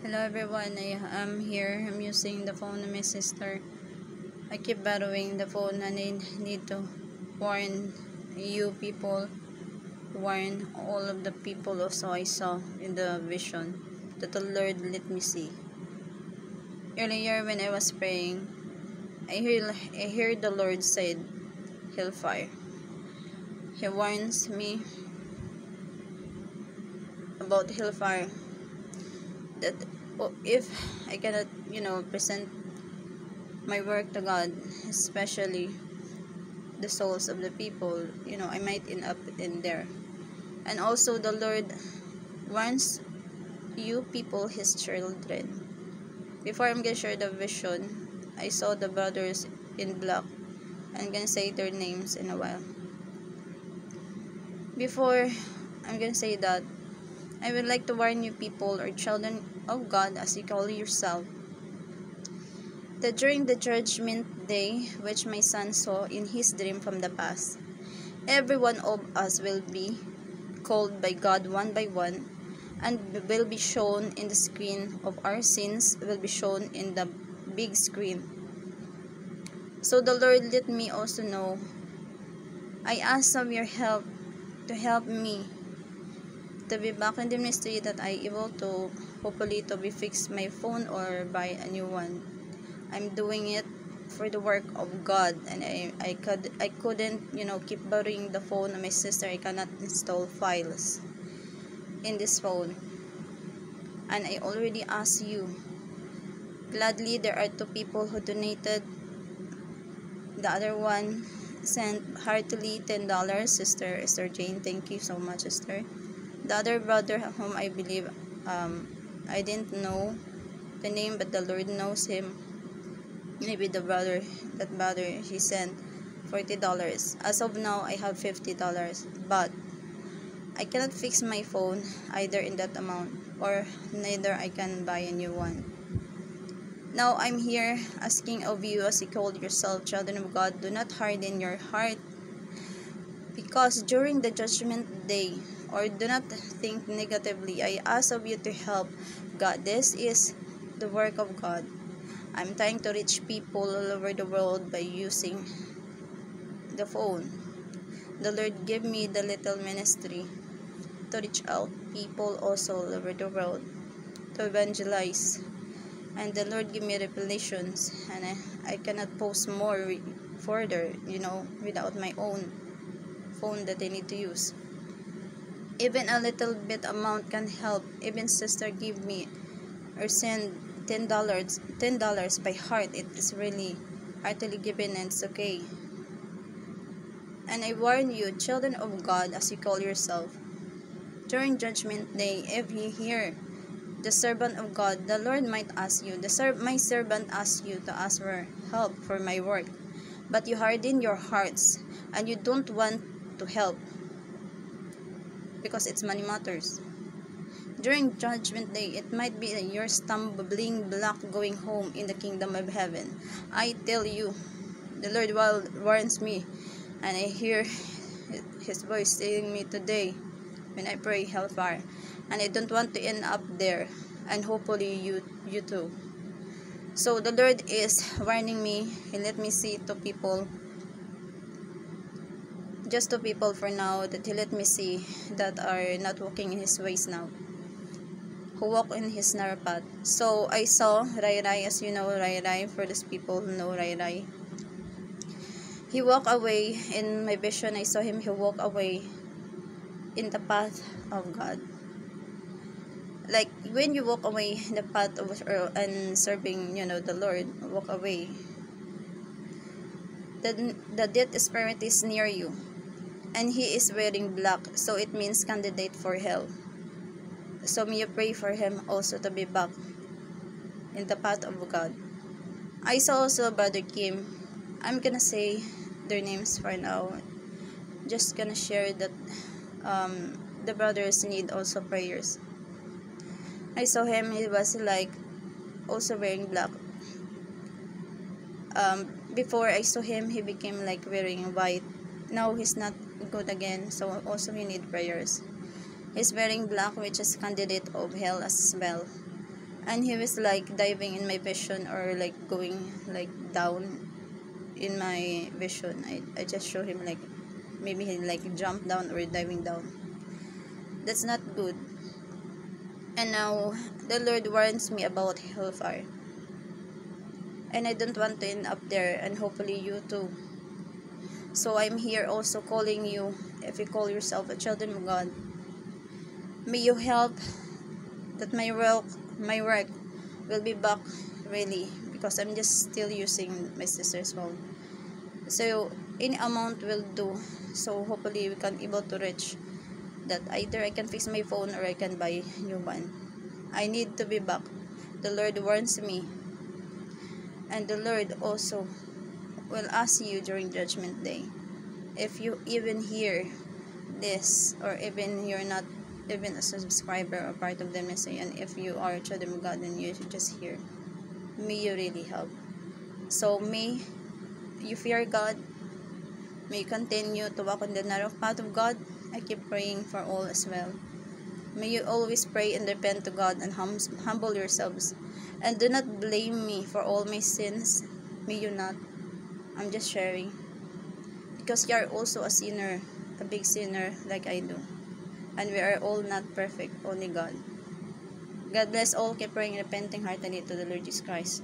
Hello everyone, I am here. I'm using the phone of my sister. I keep borrowing the phone and I need to warn you people, warn all of the people also I saw in the vision that the Lord let me see. Earlier when I was praying, I heard the Lord said, Hellfire. He warns me about hellfire that if I cannot, present my work to God, especially the souls of the people, I might end up in there. And also the Lord wants you people, his children. Before I'm gonna share the vision, I saw the brothers in black. I'm gonna say their names in a while. Before I'm gonna say that, I would like to warn you people or children of God as you call yourself, that during the judgment day which my son saw in his dream from the past, every one of us will be called by God one by one and will be shown in the screen of our sins, will be shown in the big screen. So the Lord let me also know, I ask of your help to help me to be back in the ministry, that I able to hopefully to be fix my phone or buy a new one. I'm doing it for the work of God, and I couldn't keep borrowing the phone of my sister. I cannot install files in this phone, and I already asked you. Gladly there are two people who donated. The other one sent heartily $10. Sister Jane, thank you so much, sister. The other brother whom I believe, I didn't know the name, but the Lord knows him. Maybe that brother, he sent $40. As of now, I have $50, but I cannot fix my phone either in that amount, or neither I can buy a new one. Now I'm here asking of you, as you call yourself children of God, do not harden your heart, because during the judgment day, or do not think negatively. I ask of you to help God. This is the work of God. I'm trying to reach people all over the world by using the phone. The Lord gave me the little ministry to reach out people also all over the world, to evangelize. And the Lord gave me revelations, and I cannot post more further, without my own phone that I need to use. Even a little bit amount can help. Even sister give me or send $10 by heart. It is really heartily given, and it's okay. And I warn you, children of God, as you call yourself, during judgment day, if you hear the servant of God, the Lord might ask you, my servant asked you to ask for help for my work, but you harden your hearts and you don't want to help because it's money matters. During judgment day, it might be that you're stumbling block going home in the kingdom of heaven. I tell you, the Lord warns me, and I hear his voice telling me today when I pray hellfire, and I don't want to end up there, and hopefully you too. So the Lord is warning me. He let me see two people, just two people for now, that he let me see that are not walking in his ways now, who walk in his narrow path. So I saw Rai Rai, as you know Rai Rai, for those people who know Rai Rai. He walked away in my vision. I saw him. He walked away in the path of God. Like when you walk away in the path of and serving, the Lord, walk away. The death spirit is near you, and he is wearing black, so it means candidate for hell. So may you pray for him also to be back in the path of God. I saw also Brother Kim. I'm gonna say their names for now. Just gonna share that the brothers need also prayers. I saw him. He was like also wearing black. Before I saw him, he became like wearing white. Now he's not good again, so also he need prayers. He's wearing black, which is candidate of hell as well. and he was like diving in my vision, or like going like down in my vision. I just show him like maybe he like jumped down or diving down. That's not good. And now the Lord warns me about hellfire, and I don't want to end up there, and hopefully you too. So I'm here also calling you, if you call yourself a child of God, may you help that my work will be back, really, because I'm just still using my sister's phone. So any amount will do. So hopefully we can able to reach that. Either I can fix my phone or I can buy new one. I need to be back. The Lord warns me, and the Lord also will ask you during judgment day, if you even hear this, or even you're not even a subscriber or part of the message, and if you are a child of God and you just hear, may you really help. So may you fear God, may you continue to walk on the narrow path of God. I keep praying for all as well. May you always pray and repent to God and humble yourselves, and do not blame me for all my sins. May you not. I'm just sharing, because you are also a sinner, a big sinner like I do. And we are all not perfect, only God. God bless all. Keep praying, repenting heartily to the Lord Jesus Christ.